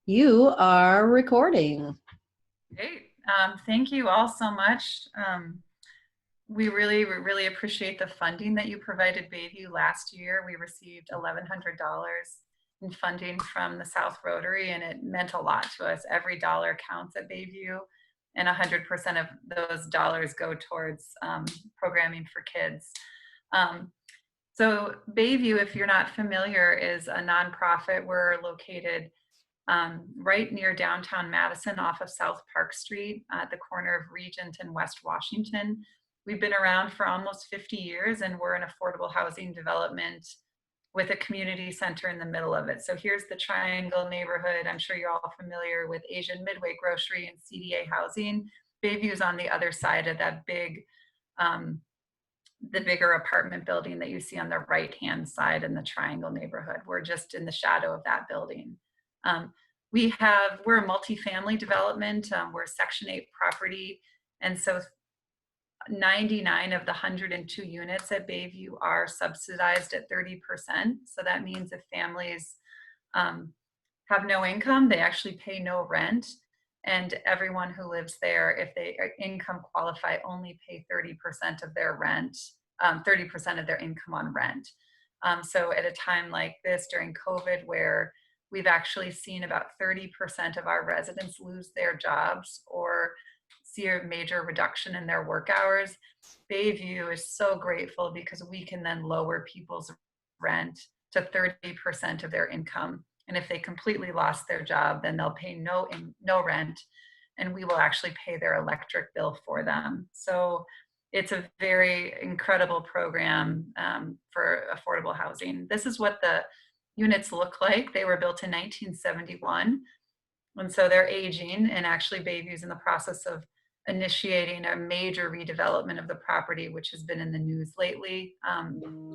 You are recording. Great. Thank you all so much. We really appreciate the funding that you provided Bayview last year. We received $1,100 in funding from the South Rotary, and it meant a lot to us. Every dollar counts at Bayview, and 100% of those dollars go towards programming for kids. So Bayview, if you're not familiar, is a nonprofit. We're located right near downtown Madison off of South Park Street at the corner of Regent and West Washington. We've been around for almost 50 years, and we're an affordable housing development with a community center in the middle of it. So here's the Triangle neighborhood. I'm sure you're all familiar with Asian Midway Grocery and CDA Housing. Bayview's on the other side of that the bigger apartment building that you see on the right-hand side in the Triangle neighborhood. We're just in the shadow of that building. We're a multifamily development. We're a Section 8 property. And so 99 of the 102 units at Bayview are subsidized at 30%. So that means if families have no income, they actually pay no rent. And everyone who lives there, if they are income qualify, only pay 30% of their rent, 30% of their income on rent. So at a time like this during COVID, where we've actually seen about 30% of our residents lose their jobs or see a major reduction in their work hours, Bayview is so grateful because we can then lower people's rent to 30% of their income. And if they completely lost their job, then they'll pay no rent, and we will actually pay their electric bill for them. So it's a very incredible program for affordable housing. This is what the units look like. They were built in 1971, and so they're aging, and actually Bayview's in the process of initiating a major redevelopment of the property, which has been in the news lately.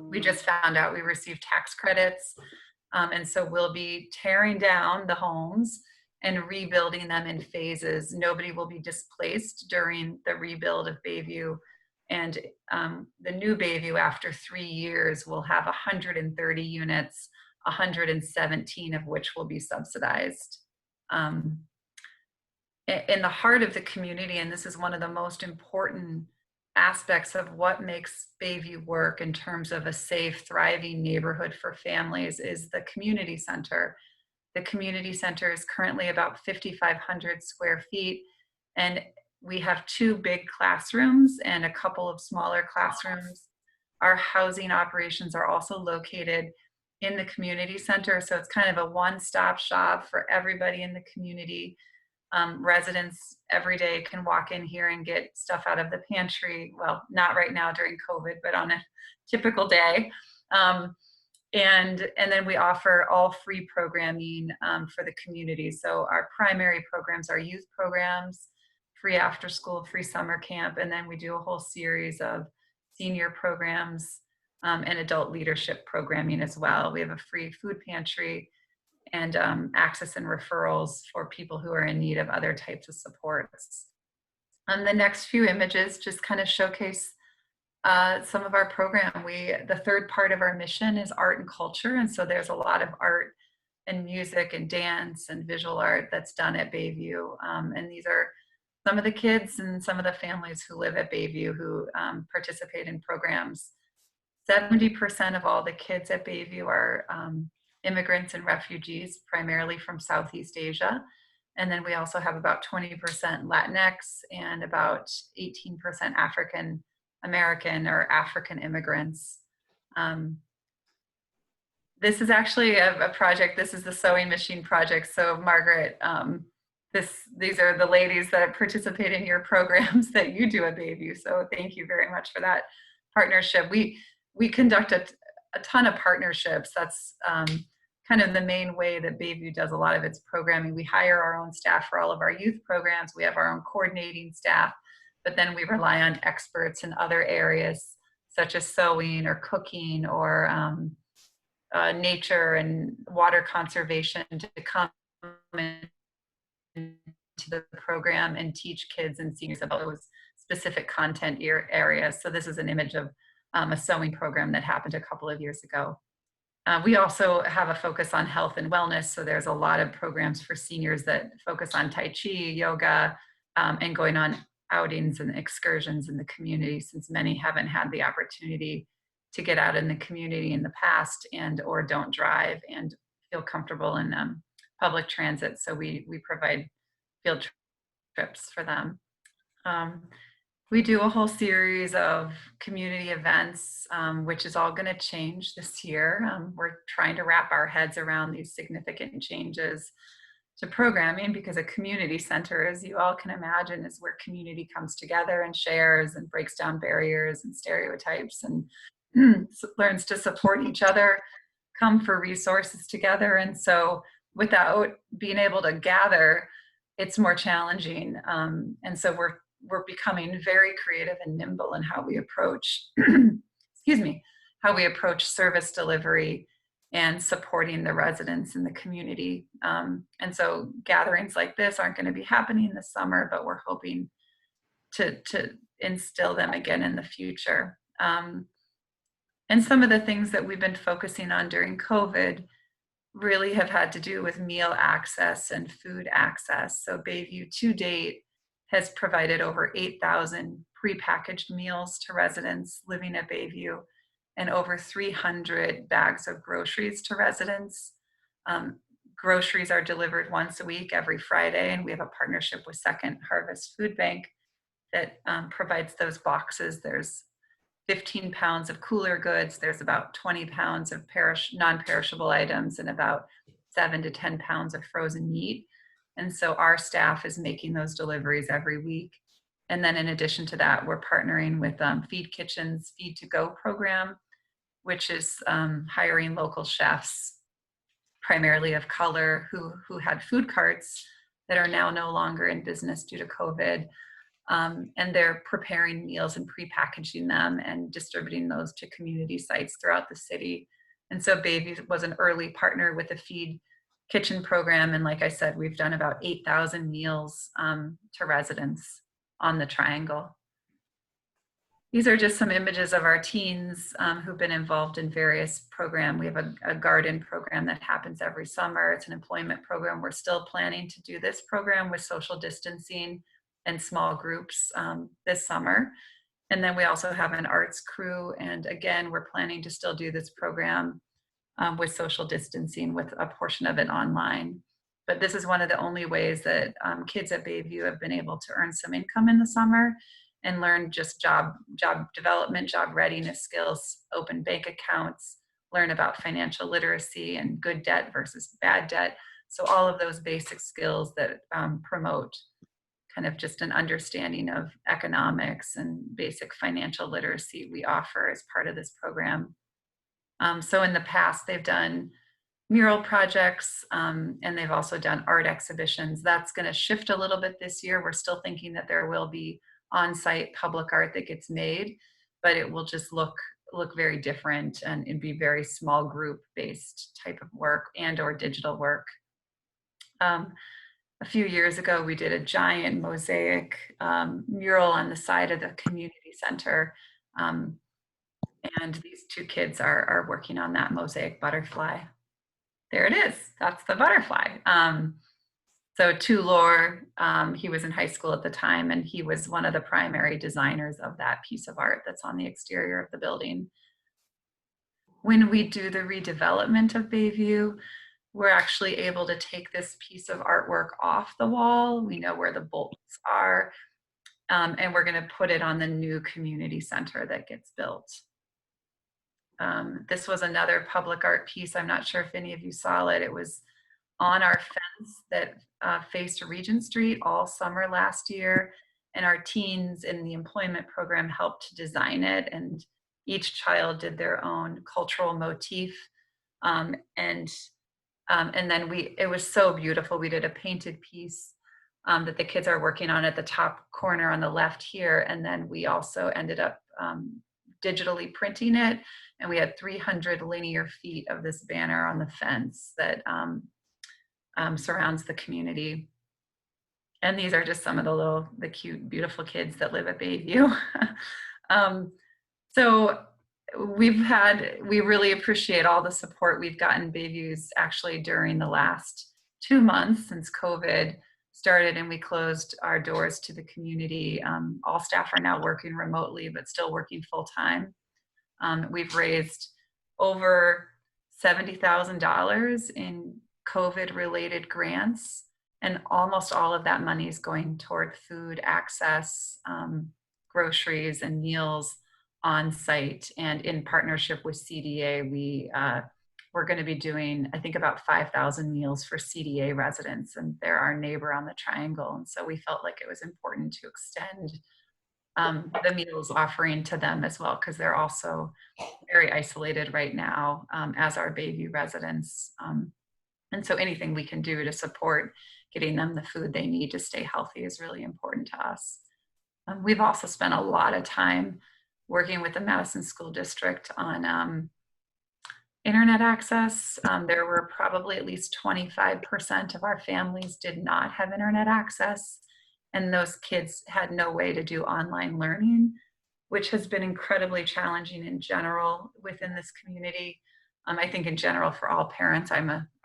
We just found out we received tax credits, and so we'll be tearing down the homes and rebuilding them in phases. Nobody will be displaced during the rebuild of Bayview, and the new Bayview, after 3 years, will have 130 units, 117 of which will be subsidized. In the heart of the community, and this is one of the most important aspects of what makes Bayview work in terms of a safe, thriving neighborhood for families, is the community center. The community center is currently about 5,500 square feet, and we have 2 big classrooms and a couple of smaller classrooms. Our housing operations are also located in the community center, so it's kind of a one-stop shop for everybody in the community. Residents every day can walk in here and get stuff out of the pantry. Well, not right now during COVID, but on a typical day. And then we offer all free programming for the community. So our primary programs are youth programs, free after school, free summer camp, and then we do a whole series of senior programs and adult leadership programming as well. We have a free food pantry and access and referrals for people who are in need of other types of supports. The next few images just kind of showcase some of our program. The third part of our mission is art and culture, and so there's a lot of art and music and dance and visual art that's done at Bayview. And these are some of the kids and some of the families who live at Bayview who participate in programs. 70% of all the kids at Bayview are immigrants and refugees, primarily from Southeast Asia. And then we also have about 20% Latinx and about 18% African American or African immigrants. This is actually a project. This is the sewing machine project. So Margaret, these are the ladies that participate in your programs that you do at Bayview. So thank you very much for that partnership. We conduct a ton of partnerships. That's kind of the main way that Bayview does a lot of its programming. We hire our own staff for all of our youth programs. We have our own coordinating staff, but then we rely on experts in other areas such as sewing or cooking or nature and water conservation to come into the program and teach kids and seniors about those specific content areas. So this is an image of a sewing program that happened a couple of years ago. We also have a focus on health and wellness. So there's a lot of programs for seniors that focus on Tai Chi, yoga, and going on outings and excursions in the community, since many haven't had the opportunity to get out in the community in the past and or don't drive and feel comfortable in public transit. So we provide field trips for them. We do a whole series of community events, which is all going to change this year. We're trying to wrap our heads around these significant changes to programming, because a community center, as you all can imagine, is where community comes together and shares and breaks down barriers and stereotypes and learns to support each other, come for resources together. And so without being able to gather, it's more challenging. And so we're becoming very creative and nimble in how we approach, excuse me, how we approach service delivery and supporting the residents in the community. And so gatherings like this aren't going to be happening this summer, but we're hoping to instill them again in the future. And some of the things that we've been focusing on during COVID really have had to do with meal access and food access. So Bayview to date has provided over 8,000 prepackaged meals to residents living at Bayview and over 300 bags of groceries to residents. Groceries are delivered once a week, every Friday, and we have a partnership with Second Harvest Food Bank that provides those boxes. There's 15 pounds of cooler goods, there's about 20 pounds of non-perishable items, and about 7 to 10 pounds of frozen meat. And so our staff is making those deliveries every week. And then in addition to that, we're partnering with Feed Kitchen's Feed to Go program, which is hiring local chefs, primarily of color, who had food carts that are now no longer in business due to COVID. And they're preparing meals and prepackaging them and distributing those to community sites throughout the city. And so Bayview was an early partner with the Feed Kitchen program. And like I said, we've done about 8,000 meals to residents on the Triangle. These are just some images of our teens who've been involved in various programs. We have a garden program that happens every summer. It's an employment program. We're still planning to do this program with social distancing and small groups this summer. And then we also have an arts crew. And again, we're planning to still do this program with social distancing, with a portion of it online. But this is one of the only ways that kids at Bayview have been able to earn some income in the summer and learn just job development, job readiness skills, open bank accounts, learn about financial literacy and good debt versus bad debt. So all of those basic skills that promote kind of just an understanding of economics and basic financial literacy we offer as part of this program. So in the past, they've done mural projects and they've also done art exhibitions. That's going to shift a little bit this year. We're still thinking that there will be on-site public art that gets made, but it will just look very different and it'd be very small group based type of work and or digital work. A few years ago, we did a giant mosaic mural on the side of the community center. And these two kids are working on that mosaic butterfly. There it is. That's the butterfly. So Tulor, he was in high school at the time, and he was one of the primary designers of that piece of art that's on the exterior of the building. When we do the redevelopment of Bayview, we're actually able to take this piece of artwork off the wall. We know where the bolts are, and we're going to put it on the new community center that gets built. This was another public art piece. I'm not sure if any of you saw it. It was on our fence that faced Regent Street all summer last year. And our teens in the employment program helped to design it. And each child did their own cultural motif. And then it was so beautiful. We did a painted piece that the kids are working on at the top corner on the left here. And then we also ended up digitally printing it. And we had 300 linear feet of this banner on the fence that surrounds the community. And these are just some of the cute, beautiful kids that live at Bayview. So we really appreciate all the support we've gotten. Bayview's actually during the last 2 months since COVID started and we closed our doors to the community. All staff are now working remotely, but still working full time. We've raised over $70,000 in COVID related grants, and almost all of that money is going toward food access, groceries and meals on site. And in partnership with CDA, we're going to be doing, I think, about 5,000 meals for CDA residents, and they're our neighbor on the triangle. And so we felt like it was important to extend the meals offering to them as well, because they're also very isolated right now, as are Bayview residents. And so anything we can do to support getting them the food they need to stay healthy is really important to us. We've also spent a lot of time working with the Madison School District on internet access. There were probably at least 25% of our families did not have internet access, and those kids had no way to do online learning, which has been incredibly challenging in general within this community. I think in general for all parents. I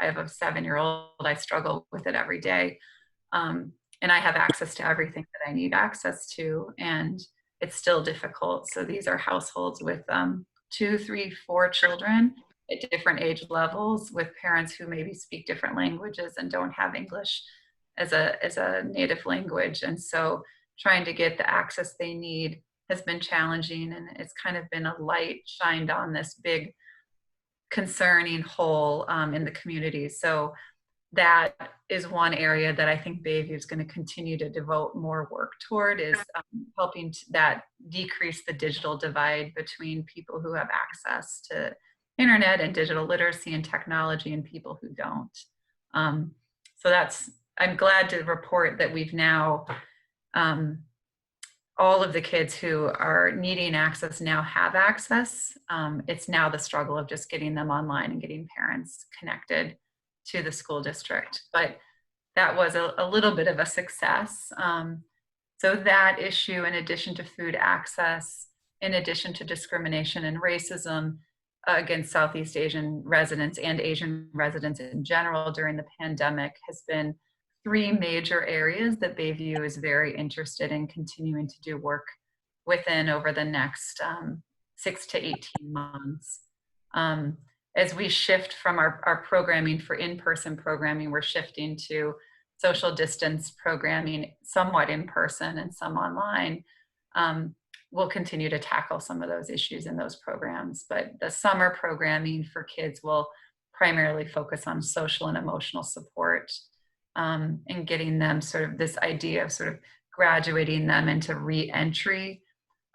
have a 7-year-old. I struggle with it every day, and I have access to everything that I need access to, and it's still difficult. So these are households with 2, 3, 4 children at different age levels, with parents who maybe speak different languages and don't have English as a native language. And so trying to get the access they need has been challenging, and it's kind of been a light shined on this big concerning hole in the community. So that is one area that I think Bayview is going to continue to devote more work toward, is helping that decrease the digital divide between people who have access to internet and digital literacy and technology and people who don't. So I'm glad to report that we've now, all of the kids who are needing access now have access. It's now the struggle of just getting them online and getting parents connected to the school district. But that was a little bit of a success. So that issue, in addition to food access, in addition to discrimination and racism against Southeast Asian residents and Asian residents in general during the pandemic, has been 3 major areas that Bayview is very interested in continuing to do work within over the next 6 to 18 months. As we shift from our programming for in-person programming, we're shifting to social distance programming, somewhat in person and some online. We'll continue to tackle some of those issues in those programs, but the summer programming for kids will primarily focus on social and emotional support, and getting them sort of this idea of sort of graduating them into re-entry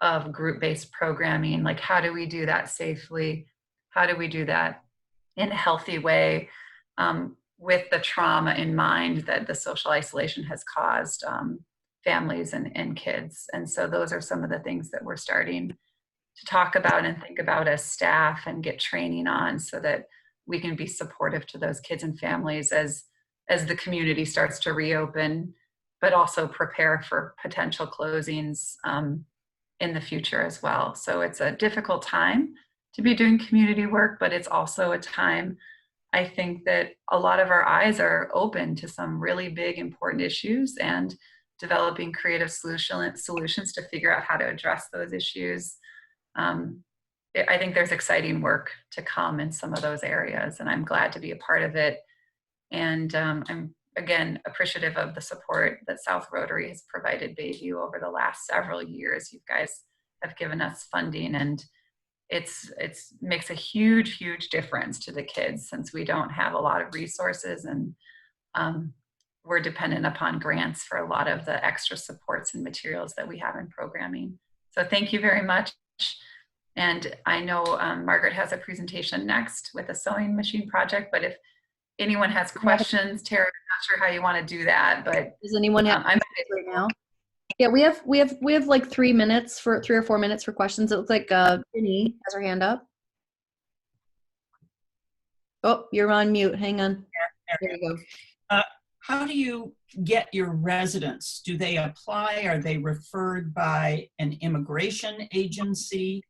of group-based programming. Like, how do we do that safely? How do we do that in a healthy way, with the trauma in mind that the social isolation has caused families and kids? And so those are some of the things that we're starting to talk about and think about as staff and get training on, so that we can be supportive to those kids and families as the community starts to reopen, but also prepare for potential closings in the future as well. So it's a difficult time to be doing community work, but it's also a time, I think, that a lot of our eyes are open to some really big, important issues, and developing creative solutions to figure out how to address those issues. I think there's exciting work to come in some of those areas, and I'm glad to be a part of it. And I'm, again, appreciative of the support that South Rotary has provided Bayview over the last several years. You guys have given us funding, and it's makes a huge difference to the kids, since we don't have a lot of resources, and we're dependent upon grants for a lot of the extra supports and materials that we have in programming. So thank you very much. And I know Margaret has a presentation next with a sewing machine project, but if anyone has questions, Tara, I'm not sure how you want to do that, but does anyone have I'm right now? Yeah, we have like 3 minutes for 3 or 4 minutes for questions. It looks like Jenny has her hand up. Oh, you're on mute. Hang on. There you go. How do you get your residents? Do they apply? Are they referred by an immigration agency?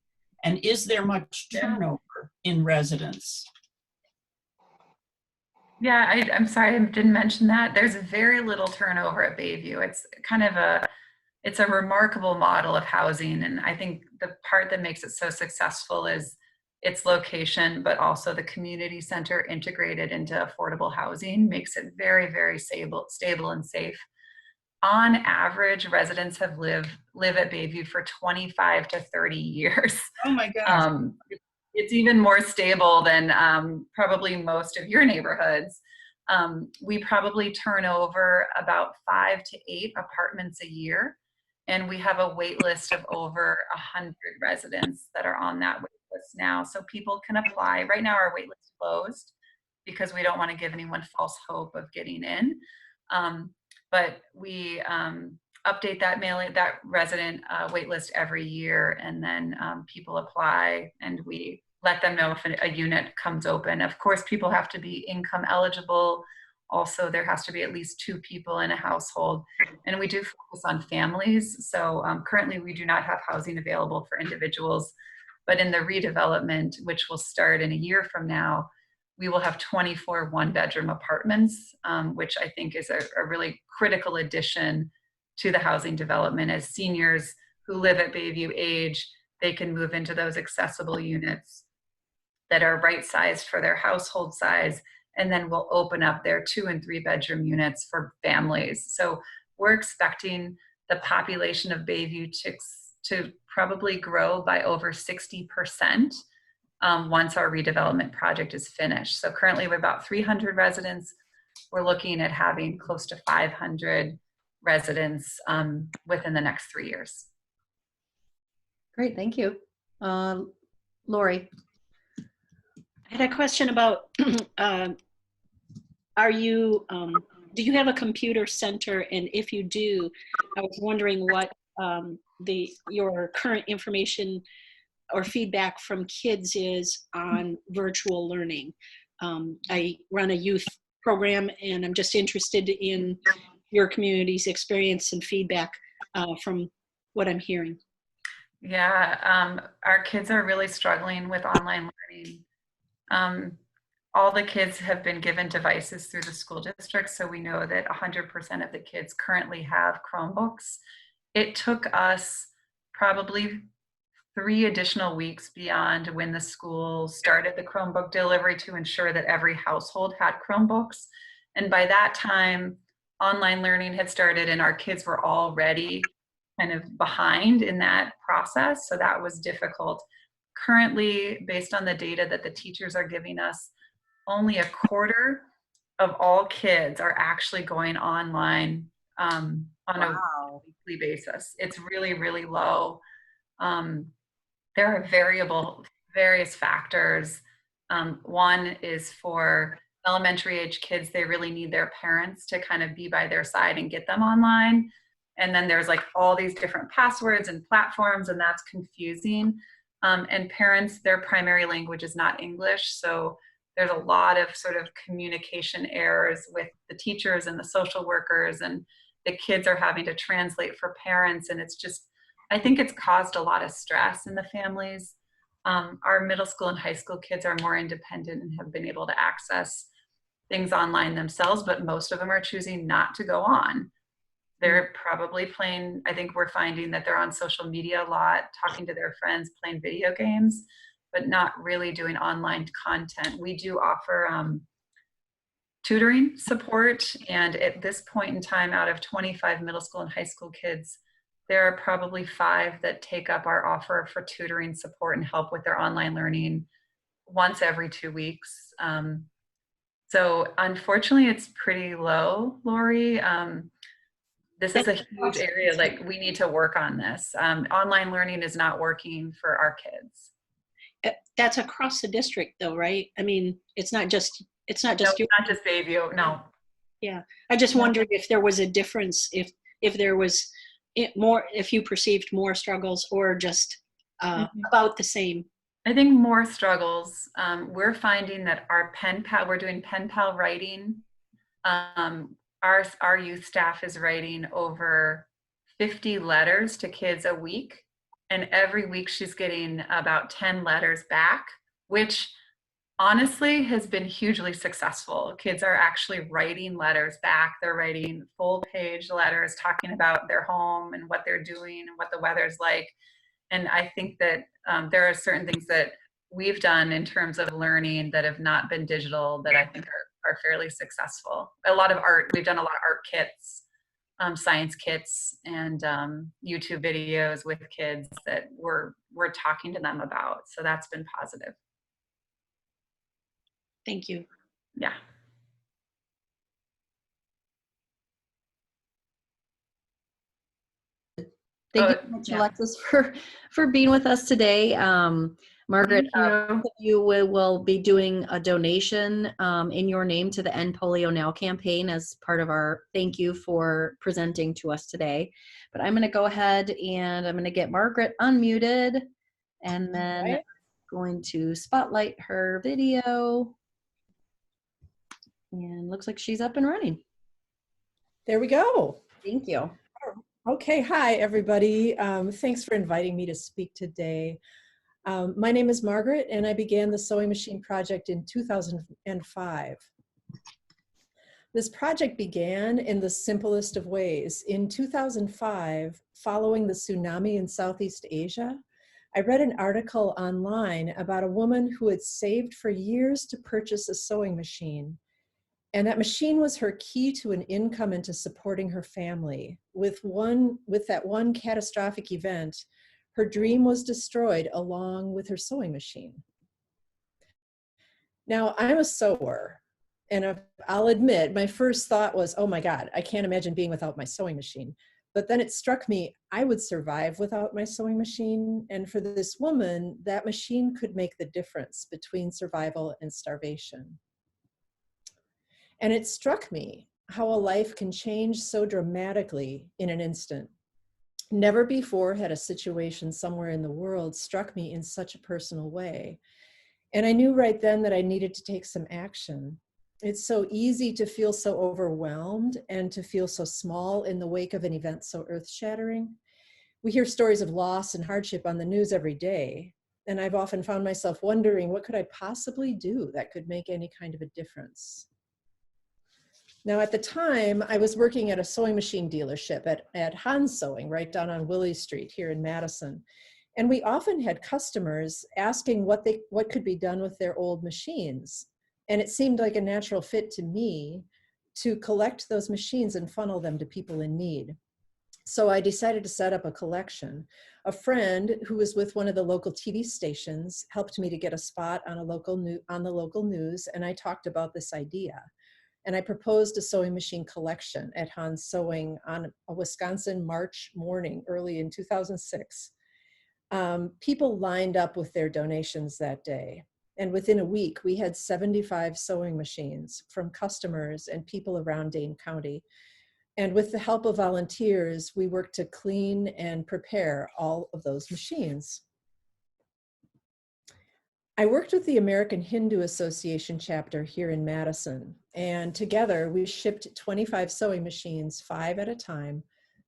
And is there much turnover in residents? Yeah, I'm sorry, I didn't mention that. There's very little turnover at Bayview. It's kind of it's a remarkable model of housing. And I think the part that makes it so successful is its location, but also the community center integrated into affordable housing makes it very, very stable and safe. On average, residents have live at Bayview for 25 to 30 years. Oh my gosh. It's even more stable than probably most of your neighborhoods. We probably turn over about 5 to 8 apartments a year, and we have a wait list of over 100 residents that are on that wait list now. So people can apply. Right now our wait list is closed because we don't want to give anyone false hope of getting in. But we update that resident wait list every year, and then people apply and we let them know if a unit comes open. Of course, people have to be income eligible. Also, there has to be at least 2 people in a household. And we do focus on families. So currently we do not have housing available for individuals, but in the redevelopment, which will start in a year from now, we will have 24 one-bedroom apartments, which I think is a really critical addition to the housing development. As seniors who live at Bayview age, they can move into those accessible units that are right-sized for their household size, and then we'll open up their 2 and 3 bedroom units for families. So we're expecting the population of Bayview to probably grow by over 60% once our redevelopment project is finished. So currently we're about 300 residents. We're looking at having close to 500 residents within the next 3 years. Great, thank you. Lori. I had a question about, do you have a computer center? And if you do, I was wondering what your current information or feedback from kids is on virtual learning. I run a youth program, and I'm just interested in your community's experience and feedback from what I'm hearing. Yeah, our kids are really struggling with online learning. All the kids have been given devices through the school district, so we know that 100% of the kids currently have Chromebooks. It took us probably 3 additional weeks beyond when the school started the Chromebook delivery to ensure that every household had Chromebooks. And by that time, online learning had started and our kids were already kind of behind in that process. So that was difficult. Currently, based on the data that the teachers are giving us, only a quarter of all kids are actually going online on a weekly basis. It's really, really low. There are various factors. One is for elementary age kids, they really need their parents to kind of be by their side and get them online. And then there's like all these different passwords and platforms, and that's confusing. And parents, their primary language is not English. So there's a lot of sort of communication errors with the teachers and the social workers, and the kids are having to translate for parents. And it's just, I think it's caused a lot of stress in the families. Our middle school and high school kids are more independent and have been able to access things online themselves, but most of them are choosing not to go on. They're probably playing, I think we're finding that they're on social media a lot, talking to their friends, playing video games, but not really doing online content. We do offer tutoring support, and at this point in time, out of 25 middle school and high school kids, there are probably 5 that take up our offer for tutoring support and help with their online learning once every 2 weeks. So unfortunately, it's pretty low, Lori. This is a huge area, like we need to work on this. Online learning is not working for our kids. That's across the district though, right? I mean, it's not just No, you. not just Bayview, no. Yeah, I just wondered if there was a difference, if there was more, if you perceived more struggles or just about the same. I think more struggles. We're finding that our pen pal, we're doing pen pal writing. Our youth staff is writing over 50 letters to kids a week, And every week she's getting about 10 letters back, which honestly has been hugely successful. Kids are actually writing letters back. They're writing full page letters talking about their home and what they're doing and what the weather's like. And I think that there are certain things that we've done in terms of learning that have not been digital that I think are fairly successful. A lot of art, we've done a lot of art kits, science kits, and YouTube videos with kids that we're talking to them about. So that's been positive. Thank you. Yeah. Thank you so much, Alexis, for being with us today. Margaret, you will be doing a donation in your name to the End Polio Now campaign as part of our thank you for presenting to us today. But I'm going to go ahead and I'm going to get Margaret unmuted, and then going to spotlight her video. And looks like she's up and running. There we go. Thank you. Okay, hi everybody. Thanks for inviting me to speak today. My name is Margaret, and I began the Sewing Machine Project in 2005. This project began in the simplest of ways. In 2005, following the tsunami in Southeast Asia, I read an article online about a woman who had saved for years to purchase a sewing machine. And that machine was her key to an income and to supporting her family. With that one catastrophic event, her dream was destroyed along with her sewing machine. Now, I'm a sewer, and I'll admit, my first thought was, oh my God, I can't imagine being without my sewing machine. But then it struck me, I would survive without my sewing machine. And for this woman, that machine could make the difference between survival and starvation. And it struck me how a life can change so dramatically in an instant. Never before had a situation somewhere in the world struck me in such a personal way. And I knew right then that I needed to take some action. It's so easy to feel so overwhelmed and to feel so small in the wake of an event so earth-shattering. We hear stories of loss and hardship on the news every day. And I've often found myself wondering, what could I possibly do that could make any kind of a difference? Now, at the time, I was working at a sewing machine dealership at Hans Sewing, right down on Willie Street here in Madison. And we often had customers asking what could be done with their old machines. And it seemed like a natural fit to me to collect those machines and funnel them to people in need. So I decided to set up a collection. A friend who was with one of the local TV stations helped me to get a spot on the local news, and I talked about this idea. And I proposed a sewing machine collection at Hans Sewing on a Wisconsin March morning early in 2006. People lined up with their donations that day. And within a week, we had 75 sewing machines from customers and people around Dane County. And with the help of volunteers, we worked to clean and prepare all of those machines. I worked with the American Hindu Association chapter here in Madison, and together we shipped 25 sewing machines, 5 at a time,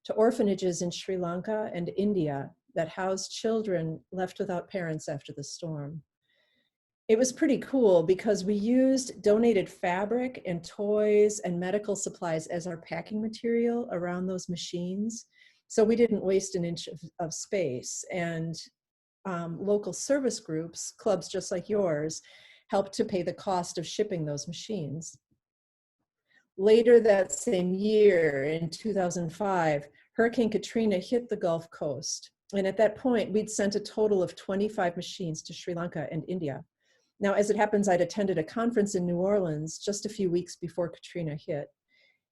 to orphanages in Sri Lanka and India that housed children left without parents after the storm. It was pretty cool because we used donated fabric and toys and medical supplies as our packing material around those machines, so we didn't waste an inch of space. And local service groups, clubs just like yours, helped to pay the cost of shipping those machines. Later that same year, in 2005, Hurricane Katrina hit the Gulf Coast. And at that point, we'd sent a total of 25 machines to Sri Lanka and India. Now, as it happens, I'd attended a conference in New Orleans just a few weeks before Katrina hit.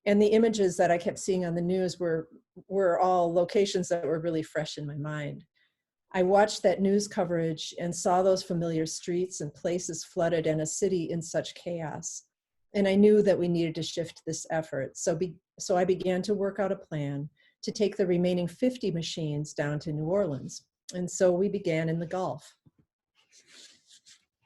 And the images that I kept seeing on the news were all locations that were really fresh in my mind. I watched that news coverage and saw those familiar streets and places flooded and a city in such chaos. And I knew that we needed to shift this effort. So I began to work out a plan to take the remaining 50 machines down to New Orleans. And so we began in the Gulf.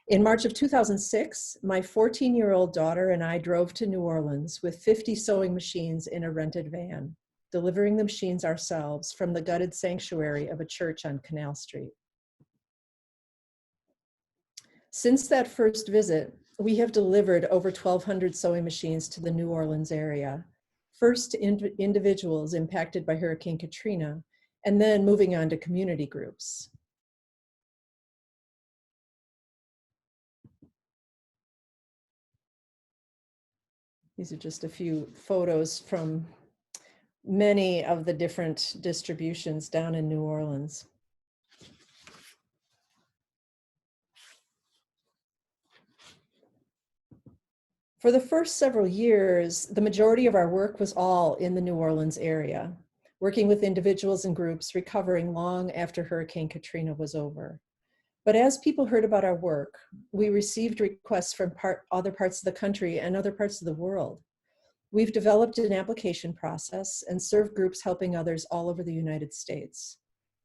In March of 2006, my 14-year-old daughter and I drove to New Orleans with 50 sewing machines in a rented van. delivering the machines ourselves from the gutted sanctuary of a church on Canal Street. Since that first visit, we have delivered over 1,200 sewing machines to the New Orleans area, first to individuals impacted by Hurricane Katrina, and then moving on to community groups. These are just a few photos from many of the different distributions down in New Orleans. For the first several years, the majority of our work was all in the New Orleans area, working with individuals and groups recovering long after Hurricane Katrina was over. But as people heard about our work, we received requests from other parts of the country and other parts of the world. We've developed an application process and serve groups helping others all over the United States.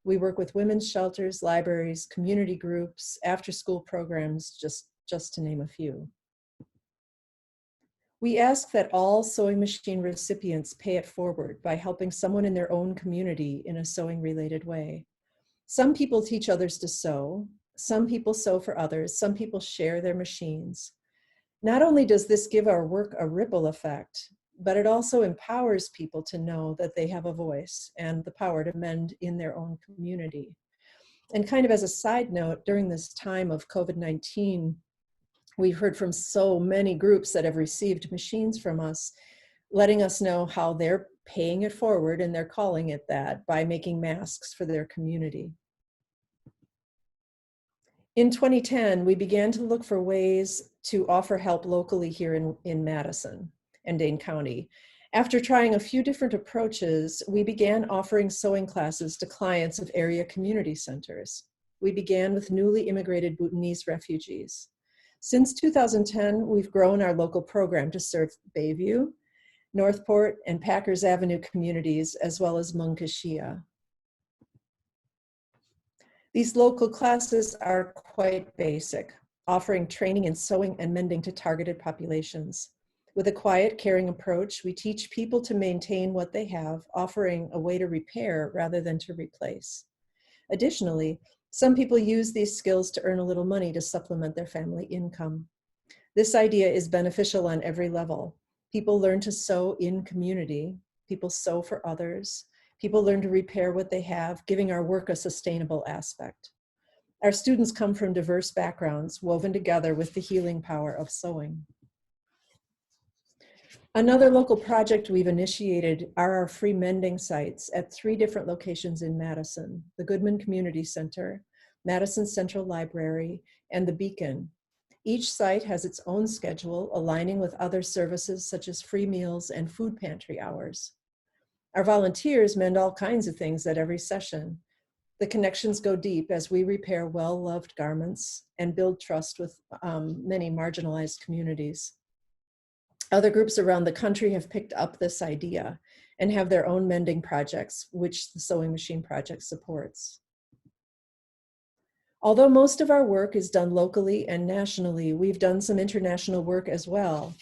We work with women's shelters, libraries, community groups, after-school programs, just to name a few. We ask that all sewing machine recipients pay it forward by helping someone in their own community in a sewing-related way. Some people teach others to sew, some people sew for others, some people share their machines. Not only does this give our work a ripple effect, but it also empowers people to know that they have a voice and the power to mend in their own community. And kind of as a side note, during this time of COVID-19, we've heard from so many groups that have received machines from us, letting us know how they're paying it forward, and they're calling it that, by making masks for their community. In 2010, we began to look for ways to offer help locally here in Madison and Dane County. After trying a few different approaches, we began offering sewing classes to clients of area community centers. We began with newly immigrated Bhutanese refugees. Since 2010, we've grown our local program to serve Bayview, Northport, and Packers Avenue communities, as well as Munkashia. These local classes are quite basic, offering training in sewing and mending to targeted populations. With a quiet, caring approach, we teach people to maintain what they have, offering a way to repair rather than to replace. Additionally, some people use these skills to earn a little money to supplement their family income. This idea is beneficial on every level. People learn to sew in community, people sew for others, people learn to repair what they have, giving our work a sustainable aspect. Our students come from diverse backgrounds, woven together with the healing power of sewing. Another local project we've initiated are our free mending sites at 3 different locations in Madison: the Goodman Community Center, Madison Central Library, and the Beacon. Each site has its own schedule, aligning with other services such as free meals and food pantry hours. Our volunteers mend all kinds of things at every session. The connections go deep as we repair well-loved garments and build trust with many marginalized communities. Other groups around the country have picked up this idea and have their own mending projects, which the Sewing Machine Project supports. Although most of our work is done locally and nationally, we've done some international work as well.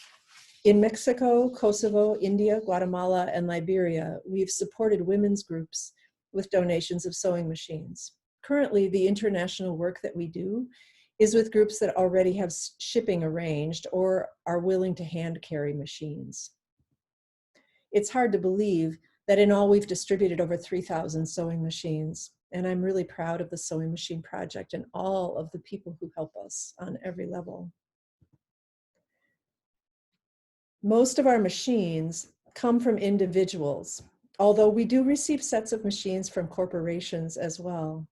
In Mexico, Kosovo, India, Guatemala, and Liberia, we've supported women's groups with donations of sewing machines. Currently, the international work that we do is with groups that already have shipping arranged or are willing to hand carry machines. It's hard to believe that in all we've distributed over 3,000 sewing machines, and I'm really proud of the Sewing Machine Project and all of the people who help us on every level. Most of our machines come from individuals, although we do receive sets of machines from corporations as well.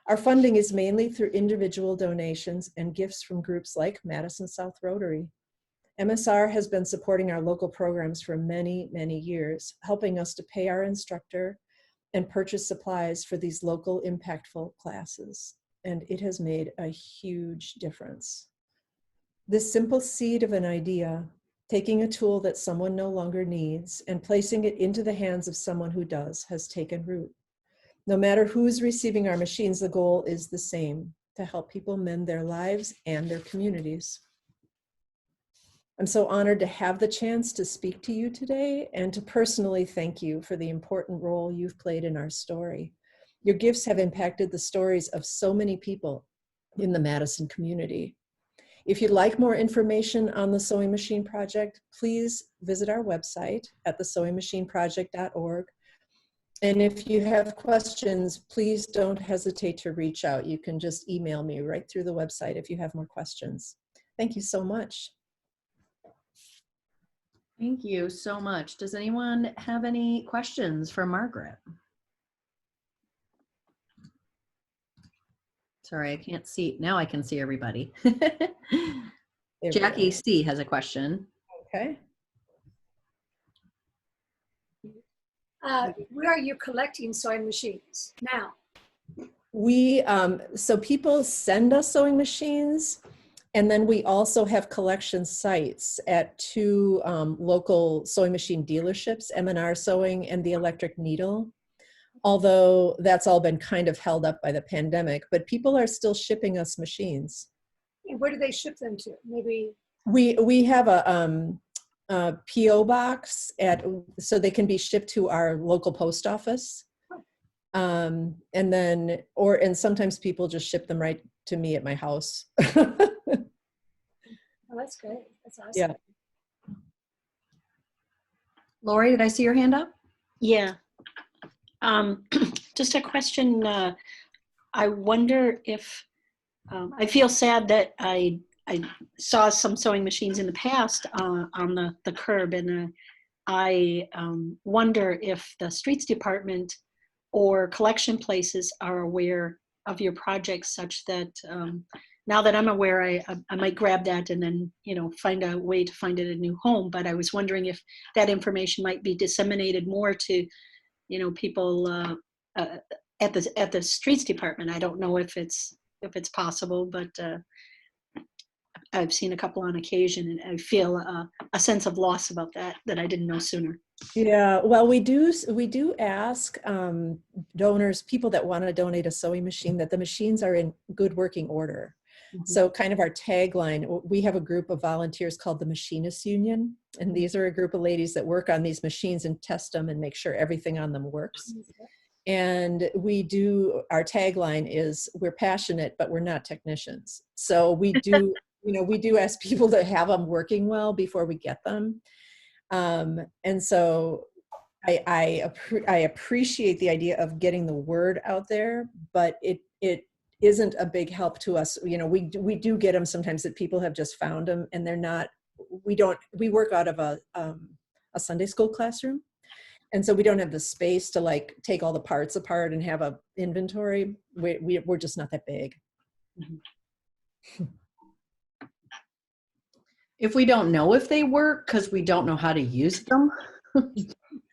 Our funding is mainly through individual donations and gifts from groups like Madison South Rotary. MSR has been supporting our local programs for many, many years, helping us to pay our instructor and purchase supplies for these local impactful classes. And it has made a huge difference. This simple seed of an idea, taking a tool that someone no longer needs and placing it into the hands of someone who does, has taken root. No matter who's receiving our machines, the goal is the same: to help people mend their lives and their communities. I'm so honored to have the chance to speak to you today and to personally thank you for the important role you've played in our story. Your gifts have impacted the stories of so many people in the Madison community. If you'd like more information on the Sewing Machine Project, please visit our website at thesewingmachineproject.org. And if you have questions, please don't hesitate to reach out. You can just email me right through the website if you have more questions. Thank you so much. Thank you so much. Does anyone have any questions for Margaret? Sorry, I can't see. Now I can see everybody. Jackie C has a question. Okay. Where are you collecting sewing machines now? We, so people send us sewing machines, and then we also have collection sites at 2 local sewing machine dealerships, MSR Sewing and the Electric Needle. Although that's all been kind of held up by the pandemic, but people are still shipping us machines. And where do they ship them to? Maybe We have a PO box so they can be shipped to our local post office, and sometimes people just ship them right to me at my house. Oh, that's great. That's awesome. Yeah. Lori, did I see your hand up? Yeah. Just a question. I wonder if I feel sad that I saw some sewing machines in the past on the curb, and I wonder if the streets department or collection places are aware of your project, such that now that I'm aware, I might grab that and then, you know, find a way to find it a new home. But I was wondering if that information might be disseminated more to, you know, people at the streets department. I don't know if it's possible, but I've seen a couple on occasion, and I feel a sense of loss about that I didn't know sooner. Yeah, well, we do ask donors, people that want to donate a sewing machine, that the machines are in good working order. Mm-hmm. So kind of our tagline, we have a group of volunteers called the Machinists Union, and these are a group of ladies that work on these machines and test them and make sure everything on them works. And our tagline is, we're passionate, but we're not technicians. So we do, we do ask people to have them working well before we get them. And so I appreciate the idea of getting the word out there, but it isn't a big help to us. We do get them sometimes that people have just found them, and they're not, we work out of a Sunday school classroom. And so we don't have the space to like take all the parts apart and have a inventory. We're just not that big. Mm-hmm. If we don't know if they work because we don't know how to use them,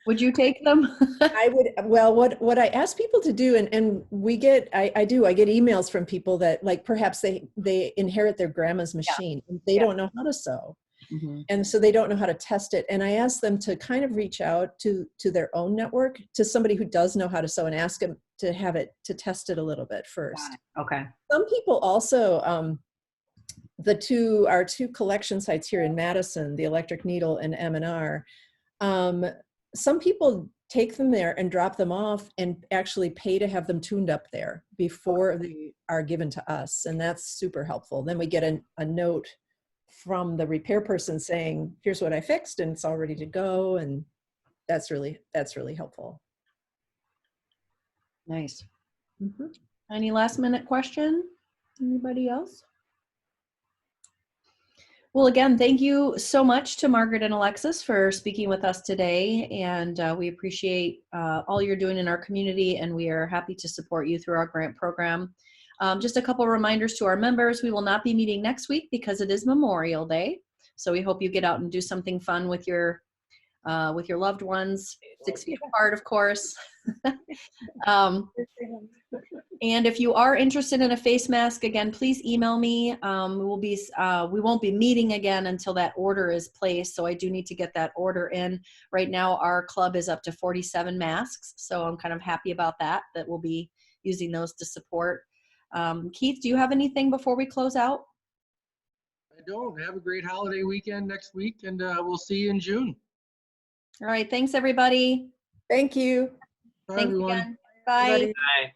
would you take them? I would. Well, what I ask people to do, and we get, I get emails from people that, like, perhaps they inherit their grandma's machine, and they don't know how to sew. Mm-hmm. And so they don't know how to test it. And I ask them to kind of reach out to their own network, to somebody who does know how to sew, and ask them to test it a little bit first. Okay. Some people also, our 2 collection sites here in Madison, the Electric Needle and M&R, some people take them there and drop them off and actually pay to have them tuned up there before they are given to us. And that's super helpful. Then we get a note from the repair person saying, here's what I fixed and it's all ready to go. And that's really helpful. Nice. Mm-hmm. Any last minute question? Anybody else? Well, again, thank you so much to Margaret and Alexis for speaking with us today. And we appreciate all you're doing in our community, and we are happy to support you through our grant program. Just a couple reminders to our members. We will not be meeting next week because it is Memorial Day. So we hope you get out and do something fun with your loved ones, 6 feet apart, of course. And if you are interested in a face mask, again, please email me. We won't be meeting again until that order is placed. So I do need to get that order in. Right now, our club is up to 47 masks. So I'm kind of happy about that we'll be using those to support. Keith, do you have anything before we close out? I don't. Have a great holiday weekend next week, and we'll see you in June. All right. Thanks, everybody. Thank you. Bye, Thanks everyone. again. Bye. Everybody. Bye.